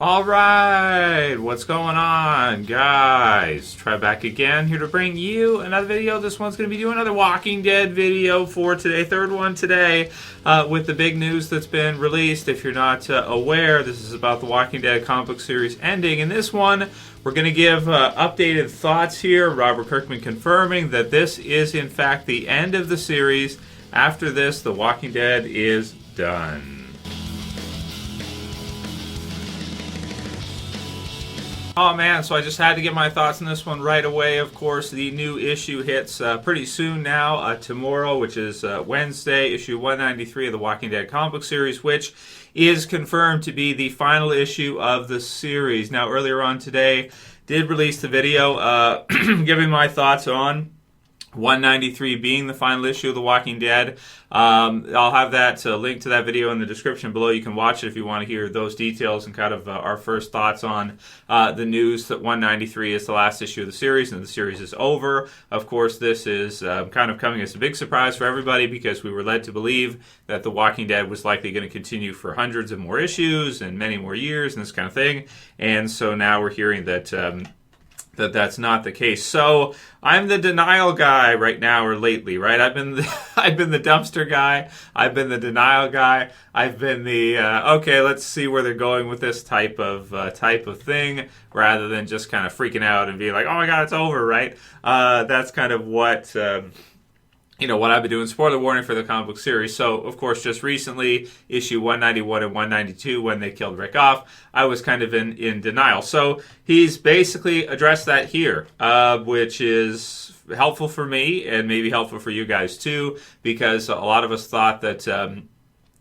All right, what's going on, guys? Try back again here to bring you another video. This one's going to be doing another Walking Dead video for today, third one today, with the big news that's been released. If you're not aware, this is about the Walking Dead comic book series ending. In this one, we're going to give updated thoughts here. Robert Kirkman confirming that this is, in fact, the end of the series. After this, The Walking Dead is done. Oh man, so I just had to get my thoughts on this one right away. Of course, the new issue hits pretty soon now, tomorrow, which is Wednesday, issue 193 of the Walking Dead comic book series, which is confirmed to be the final issue of the series. Now, earlier on today, did release the video giving my thoughts on 193 being the final issue of The Walking Dead. I'll have that link to that video in the description below. You can watch it if you want to hear those details and kind of our first thoughts on the news that 193 is the last issue of the series and the series is over. Of course, this is kind of coming as a big surprise for everybody because we were led to believe that The Walking Dead was likely going to continue for hundreds of more issues and many more years and this kind of thing. And so now we're hearing that that's not the case. So I'm the denial guy right now or lately, right? I've been the dumpster guy. I've been the denial guy. I've been the okay, let's see where they're going with this type of thing, rather than just kind of freaking out and being like, oh my god, it's over, right? That's kind of what. What I've been doing. Spoiler warning for the comic book series. So, of course, just recently, issue 191 and 192, when they killed Rick off, I was kind of in denial. So, he's basically addressed that here, which is helpful for me and maybe helpful for you guys too, because a lot of us thought that,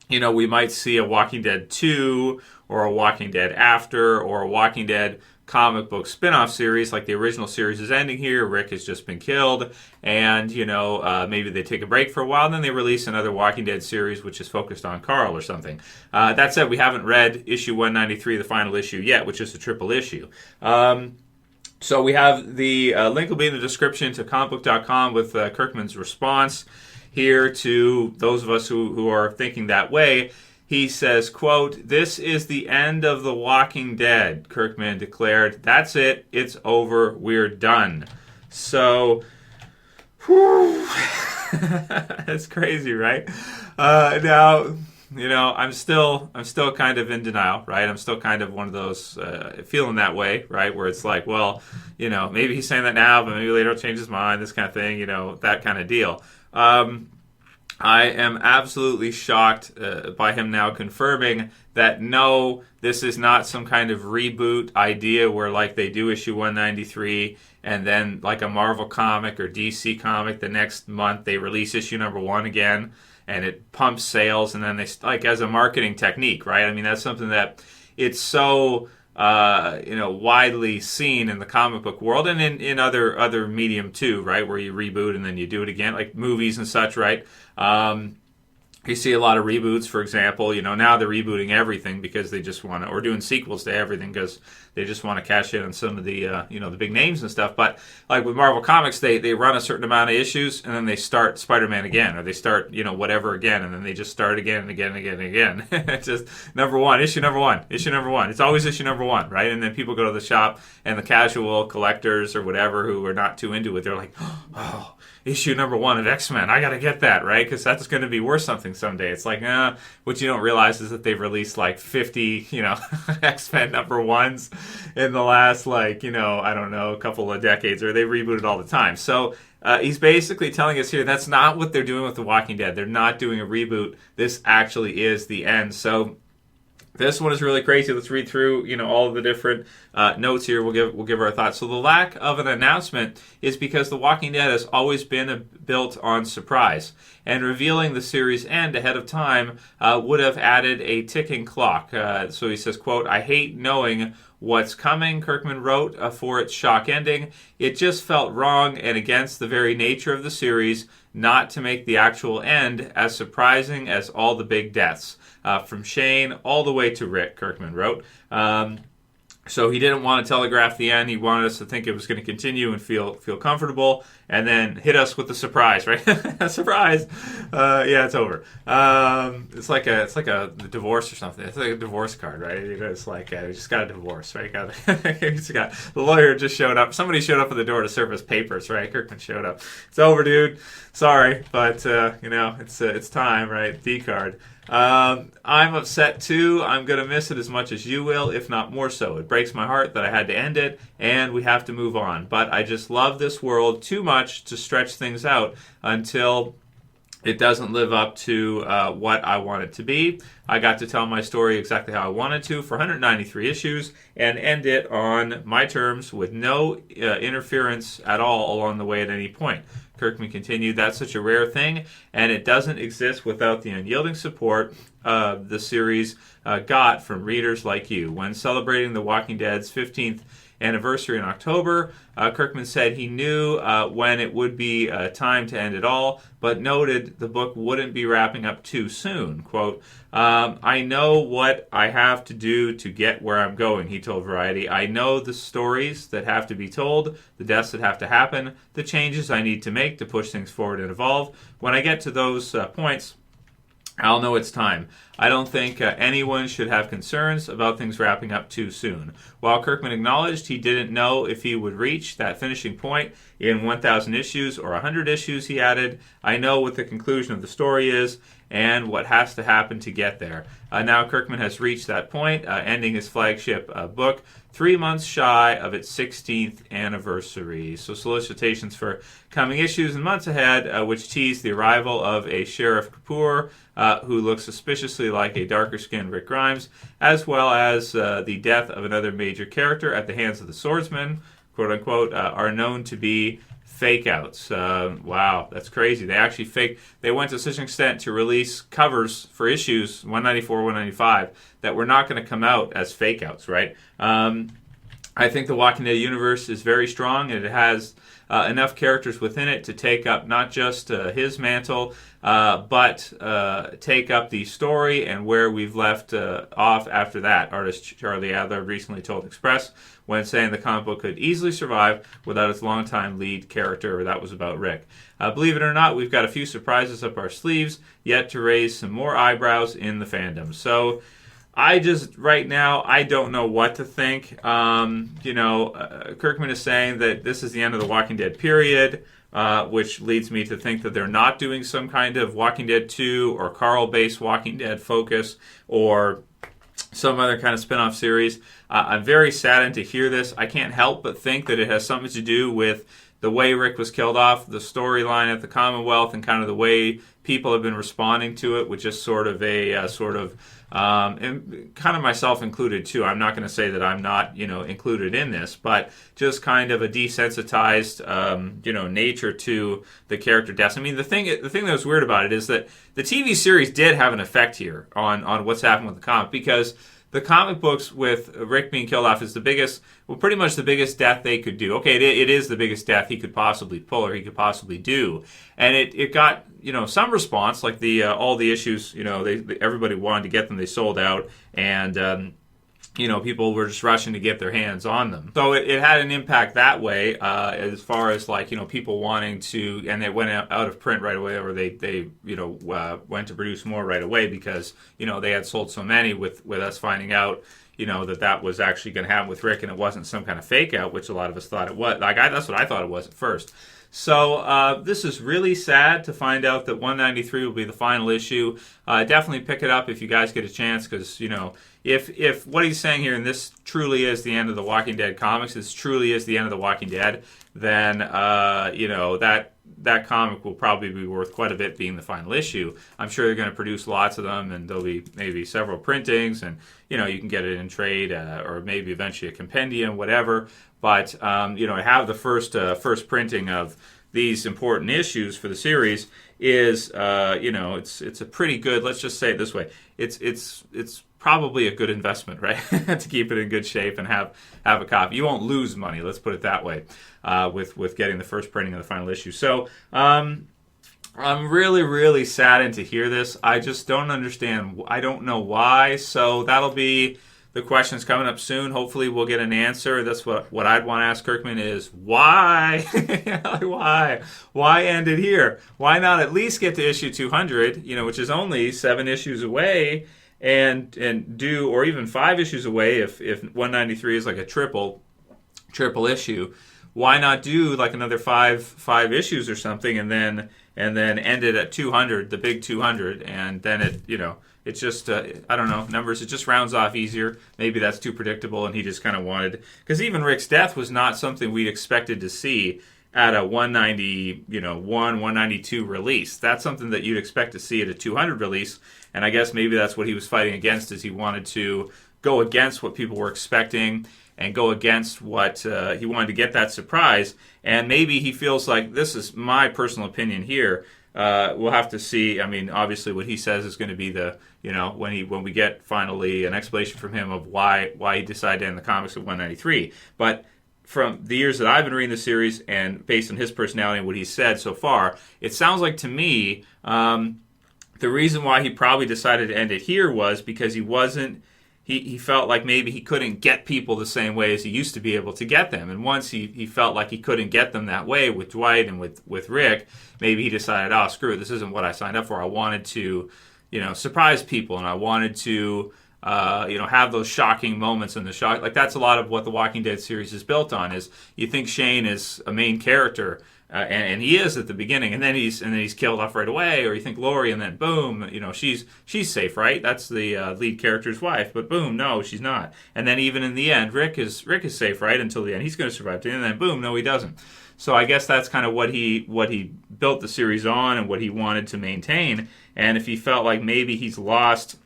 we might see a Walking Dead 2 or a Walking Dead After or a Walking Dead comic book spin-off series. Like the original series is ending here, Rick has just been killed, and maybe they take a break for a while and then they release another Walking Dead series which is focused on Carl or something. That said, we haven't read issue 193, the final issue, yet, which is a triple issue. So we have the link will be in the description to comicbook.com with Kirkman's response here to those of us who are thinking that way. He says, quote, "This is the end of The Walking Dead," Kirkman declared. "That's it. It's over. We're done." So, whew, that's crazy, right? Now, I'm still kind of in denial, right? I'm still kind of one of those feeling that way, right? Where it's like, well, maybe he's saying that now, but maybe later he'll change his mind, this kind of thing, that kind of deal. I am absolutely shocked by him now confirming that no, this is not some kind of reboot idea where like they do issue 193 and then like a Marvel comic or DC comic the next month they release issue number 1 again and it pumps sales and then they like as a marketing technique, right? I mean, that's something that it's so widely seen in the comic book world and in other medium too, right? Where you reboot and then you do it again, like movies and such, right? You see a lot of reboots, for example. Now they're rebooting everything because they just want to, or doing sequels to everything because they just want to cash in on some of the, the big names and stuff. But like with Marvel Comics, they run a certain amount of issues and then they start Spider-Man again, or they start, whatever again, and then they just start again and again and again and again. It's just issue number one. It's always issue number 1, right? And then people go to the shop and the casual collectors or whatever who are not too into it, they're like, oh, issue number 1 of X-Men. I got to get that, right? Because that's going to be worth something someday. It's like, what you don't realize is that they've released like 50, X-Men number 1s in the last, a couple of decades, or they rebooted all the time. So he's basically telling us here that's not what they're doing with The Walking Dead. They're not doing a reboot. This actually is the end. So this one is really crazy. Let's read through, all of the different notes here. We'll give our thoughts. So the lack of an announcement is because The Walking Dead has always been built on surprise, and revealing the series end ahead of time would have added a ticking clock. So he says, quote, "I hate knowing what's coming," Kirkman wrote, for its shock ending. "It just felt wrong and against the very nature of the series not to make the actual end as surprising as all the big deaths. From Shane all the way to Rick," Kirkman wrote. So he didn't want to telegraph the end. He wanted us to think it was going to continue and feel comfortable, and then hit us with the surprise, right? Surprise! Yeah, it's over. It's like a divorce or something. It's like a divorce card, right? It's like we just got a divorce, right? The lawyer just showed up. Somebody showed up at the door to serve us papers, right? Kirkman showed up. It's over, dude. Sorry, but it's time, right? D card. I'm upset too. I'm going to miss it as much as you will, if not more so. It breaks my heart that I had to end it, and we have to move on. But I just love this world too much to stretch things out until it doesn't live up to what I want it to be. I got to tell my story exactly how I wanted to for 193 issues and end it on my terms with no interference at all along the way at any point. Kirkman continued, that's such a rare thing, and it doesn't exist without the unyielding support the series got from readers like you. When celebrating The Walking Dead's 15th anniversary in October, Kirkman said he knew when it would be time to end it all, but noted the book wouldn't be wrapping up too soon. Quote, I know what I have to do to get where I'm going, he told Variety. I know the stories that have to be told, the deaths that have to happen, the changes I need to make to push things forward and evolve. When I get to those points, I'll know it's time. I don't think anyone should have concerns about things wrapping up too soon. While Kirkman acknowledged he didn't know if he would reach that finishing point in 1,000 issues or 100 issues, he added, I know what the conclusion of the story is and what has to happen to get there. Now Kirkman has reached that point, ending his flagship book 3 months shy of its 16th anniversary. So solicitations for coming issues and months ahead, which tease the arrival of a Sheriff Kapoor who looks suspiciously like a darker-skinned Rick Grimes, as well as the death of another major character at the hands of the swordsman, quote-unquote, are known to be fake-outs. Wow, that's crazy. They went to such an extent to release covers for issues 194, 195 that were not going to come out as fake-outs, right? I think the Walking Dead universe is very strong, and it has enough characters within it to take up not just his mantle, but take up the story and where we've left off after that. Artist Charlie Adler recently told Express when saying the comic book could easily survive without its longtime lead character, that was about Rick. Believe it or not, we've got a few surprises up our sleeves yet to raise some more eyebrows in the fandom. So right now, I don't know what to think. Kirkman is saying that this is the end of the Walking Dead period, which leads me to think that they're not doing some kind of Walking Dead 2 or Carl-based Walking Dead focus or some other kind of spin-off series. I'm very saddened to hear this. I can't help but think that it has something to do with the way Rick was killed off, the storyline at the Commonwealth, and kind of the way people have been responding to it, with just sort of and kind of myself included too. I'm not going to say that I'm not, included in this, but just kind of a desensitized, nature to the character deaths. I mean, the thing that was weird about it is that the TV series did have an effect here on what's happened with the comic, because the comic books with Rick being killed off is pretty much the biggest death they could do. Okay, it is the biggest death he could possibly pull or he could possibly do, and it got some response, like all the issues. Everybody wanted to get them. They sold out, and people were just rushing to get their hands on them. So it had an impact that way, as far as people wanting to, and they went out of print right away, or they went to produce more right away because they had sold so many. With us finding out that was actually going to happen with Rick, and it wasn't some kind of fake out, which a lot of us thought it was. That's what I thought it was at first. So this is really sad to find out that 193 will be the final issue. Definitely pick it up if you guys get a chance, because if what he's saying here, and this truly is the end of the Walking Dead comics, this truly is the end of the Walking Dead, then that comic will probably be worth quite a bit being the final issue. I'm sure they're going to produce lots of them, and there'll be maybe several printings, and you can get it in trade, or maybe eventually a compendium, whatever. But have the first printing of these important issues for the series is it's a pretty good. Let's just say it this way: it's probably a good investment, right? To keep it in good shape and have a copy. You won't lose money. Let's put it that way. With getting the first printing of the final issue. So I'm really, really saddened to hear this. I just don't understand. I don't know why. So that'll be the question's coming up soon. Hopefully we'll get an answer. That's what I'd want to ask Kirkman is why? Like, why end it here? Why not at least get to issue 200, which is only 7 issues away, and do, or even 5 issues away if 193 is like a triple issue. Why not do like another five issues or something, and then end it at 200, the big 200, and then it's just I don't know, numbers. It just rounds off easier. Maybe that's too predictable, and he just kind of wanted, because even Rick's death was not something we'd expected to see at a 192 release. That's something that you'd expect to see at a 200 release, and I guess maybe that's what he was fighting against, is he wanted to go against what people were expecting and go against what he wanted to get that surprise. And maybe he feels like, this is my personal opinion here, we'll have to see. I mean, obviously what he says is going to be the, when we get finally an explanation from him of why he decided to end the comics at 193. But from the years that I've been reading the series, and based on his personality and what he's said so far, it sounds like to me the reason why he probably decided to end it here was because he felt like maybe he couldn't get people the same way as he used to be able to get them. And once he felt like he couldn't get them that way with Dwight and with Rick, maybe he decided, oh, screw it, this isn't what I signed up for. I wanted to, surprise people, and I wanted to, have those shocking moments in the shock. Like, that's a lot of what the Walking Dead series is built on, is you think Shane is a main character, and he is at the beginning, and then he's killed off right away. Or you think Lori, and then boom, she's safe, right? That's the lead character's wife, but boom, no, she's not. And then even in the end, Rick is safe, right, until the end. He's going to survive, and then boom, no, he doesn't. So I guess that's kind of what he built the series on, and what he wanted to maintain. And if he felt like maybe he's lost,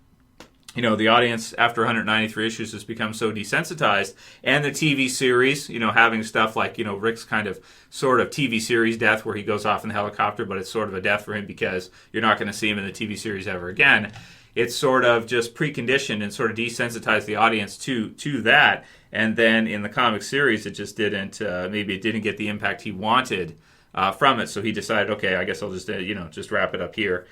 the audience after 193 issues has become so desensitized, and the TV series, having stuff like, Rick's kind of sort of TV series death where he goes off in the helicopter, but it's sort of a death for him because you're not going to see him in the TV series ever again. It's sort of just preconditioned and sort of desensitized the audience to that. And then in the comic series, it just didn't, maybe it didn't get the impact he wanted from it. So he decided, okay, I guess I'll just, just wrap it up here.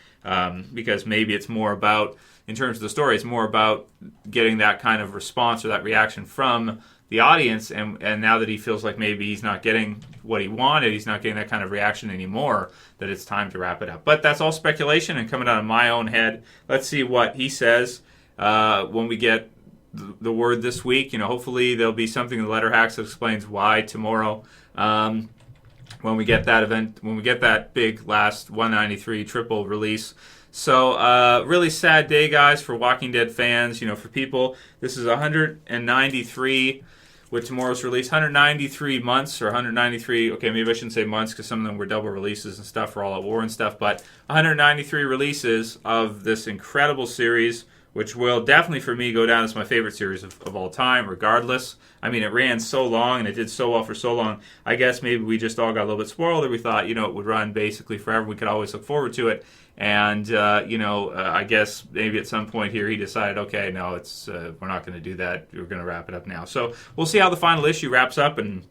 Because maybe it's more about, in terms of the story, it's more about getting that kind of response or that reaction from the audience. And now that he feels like maybe he's not getting what he wanted, he's not getting that kind of reaction anymore, that it's time to wrap it up. But that's all speculation and coming out of my own head. Let's see what he says when we get the word this week. Hopefully there'll be something in the letter hacks that explains why tomorrow. When we get that event, when we get that big last 193 triple release. So, really sad day, guys, for Walking Dead fans. For people, this is 193 with tomorrow's release. 193 months, or 193, okay, maybe I shouldn't say months because some of them were double releases and stuff for All Out War and stuff, but 193 releases of this incredible series, which will definitely, for me, go down as my favorite series of all time, regardless. I mean, it ran so long, and it did so well for so long. I guess maybe we just all got a little bit spoiled, or we thought, it would run basically forever. We could always look forward to it. And, I guess maybe at some point here he decided, okay, no, it's we're not going to do that. We're going to wrap it up now. So we'll see how the final issue wraps up and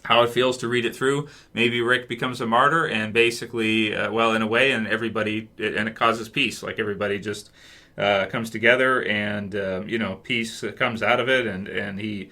how it feels to read it through. Maybe Rick becomes a martyr, and basically, in a way, and everybody, and it causes peace. Like, everybody just comes together, and peace comes out of it, and he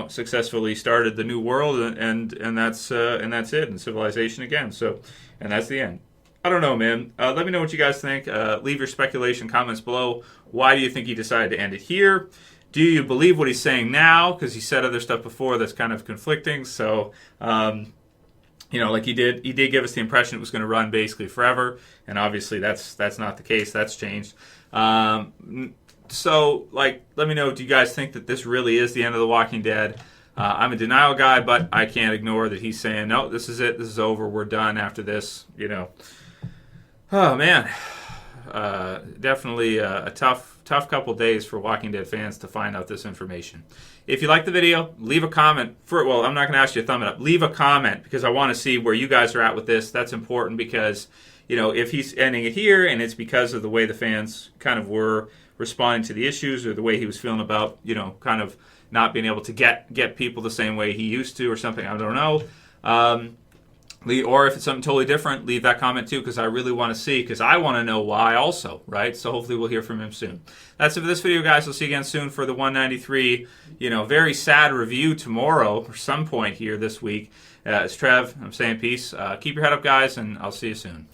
successfully started the new world, and that's it, and civilization again. So, and that's the end. I don't know, man. Let me know what you guys think. Leave your speculation comments below. Why do you think he decided to end it here? Do you believe what he's saying now? Because he said other stuff before that's kind of conflicting. So, like he did give us the impression it was going to run basically forever, and obviously that's not the case. That's changed. So, let me know, do you guys think that this really is the end of The Walking Dead? I'm a denial guy, but I can't ignore that he's saying, no, this is it. This is over. We're done after this, Oh, man. Definitely a tough couple days for Walking Dead fans to find out this information. If you like the video, leave a comment. I'm not going to ask you to thumb it up. Leave a comment, because I want to see where you guys are at with this. That's important, because, if he's ending it here and it's because of the way the fans kind of were responding to the issues, or the way he was feeling about, kind of not being able to get people the same way he used to, or something, I don't know. Or if it's something totally different, leave that comment too, because I really want to see, because I want to know why also, right? So hopefully we'll hear from him soon. That's it for this video, guys. We'll see you again soon for the 193, very sad review tomorrow, or some point here this week. It's Trev. I'm saying peace. Keep your head up, guys, and I'll see you soon.